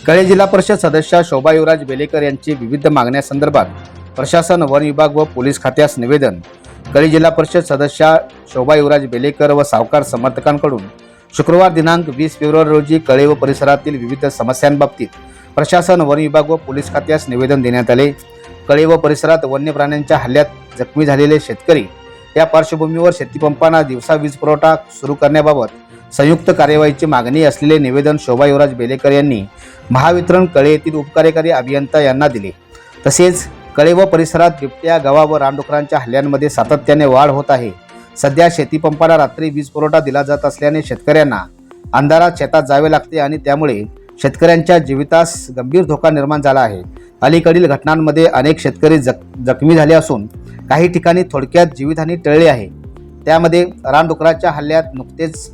कळे जिल्हा परिषद सदस्य शोभा युवराज बेलेकर यांची विविध मागण्यासंदर्भात प्रशासन, वन विभाग व पोलीस खात्यास निवेदन. कळे जिल्हा परिषद सदस्य शोभा युवराज बेलेकर व सावकार समर्थकांकडून शुक्रवार दिनांक 20 फेब्रुवारी रोजी कळे व परिसरातील विविध समस्यांबाबतीत प्रशासन, वन विभाग व पोलीस खात्यास निवेदन देण्यात आले. कळे व परिसरात वन्य प्राण्यांच्या हल्ल्यात जखमी झालेले शेतकरी या पार्श्वभूमीवर शेतीपंपांना दिवसा वीज पुरवठा सुरू करण्याबाबत संयुक्त कार्यवाहीची मागणी असलेले निवेदन शोभा युवराज बेलेकर यांनी महावितरण कळे येथील उपकार्यकारी अभियंता यांना दिले. तसेच कळे व परिसरात बिबट्या, गवा व रानडुकरांच्या हल्ल्यांमध्ये सातत्याने वाढ होत आहे. सध्या शेतीपंपाला रात्री वीज पुरवठा दिला जात असल्याने शेतकऱ्यांना अंधारात शेतात जावे लागते आणि त्यामुळे शेतकऱ्यांच्या जीवितास गंभीर धोका निर्माण झाला आहे. अलीकडील घटनांमध्ये अनेक शेतकरी जखमी झाले असून काही ठिकाणी थोडक्यात जीवितहानी टळली आहे. त्यामध्ये रानडुकराच्या हल्ल्यात नुकतेच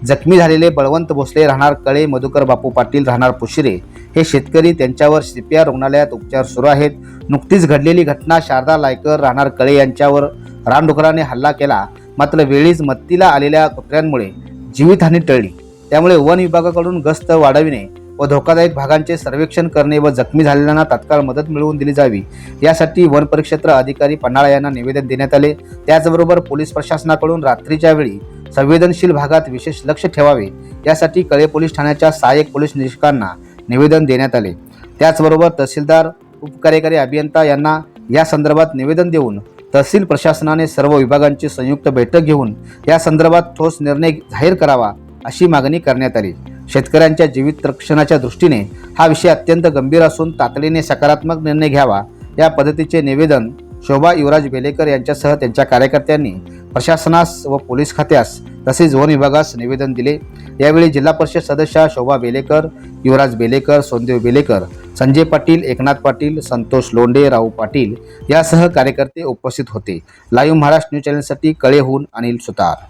जखमी झालेले बळवंत भोसले राहणार कळे, मधुकर बापू पाटील राहणार पुशिरे हे शेतकरी, त्यांच्यावर CPR रुग्णालयात उपचार सुरू आहेत. नुकतीच घडलेली घटना शारदा लायकर राहणार कळे यांच्यावर रानडुकराने हल्ला केला, मात्र वेळीच मत्तीला आलेल्या कुत्र्यांमुळे जीवितहानी टळली. त्यामुळे वन विभागाकडून गस्त वाढविणे व धोकादायक भागांचे सर्वेक्षण करणे व जखमी झालेल्यांना तात्काळ मदत मिळवून दिली जावी यासाठी वन परिक्षेत्र अधिकारी पन्हाळा यांना निवेदन देण्यात आले. त्याचबरोबर पोलीस प्रशासनाकडून रात्रीच्या वेळी संवेदनशील भागात विशेष लक्ष ठेवावे यासाठी कळे पोलीस ठाण्याच्या सहाय्यक पोलीस निरीक्षकांना निवेदन देण्यात आले. त्याचबरोबर तहसीलदार, उपकार्यकारी अभियंता यांना या संदर्भात निवेदन देऊन तहसील प्रशासनाने सर्व विभागांची संयुक्त बैठक घेऊन या संदर्भात ठोस निर्णय जाहीर करावा अशी मागणी करण्यात आली. शेतकऱ्यांच्या जीवित रक्षणाच्या दृष्टीने हा विषय अत्यंत गंभीर असून तातडीने सकारात्मक निर्णय घ्यावा या पद्धतीचे निवेदन शोभा युवराज बेलेकर यांच्यासह त्यांच्या कार्यकर्त्यांनी प्रशासनास व पोलीस खात्यास तसेच वन विभागास निवेदन दिले. यावेळी जिल्हा परिषद सदस्य शोभा बेलेकर, युवराज बेलेकर, सोनदेव बेलेकर, संजय पाटील, एकनाथ पाटील, संतोष लोंढे, राहू पाटील यासह कार्यकर्ते उपस्थित होते. लाईव्ह महाराष्ट्र न्यूज चॅनलसाठी कळेहून अनिल सुतार.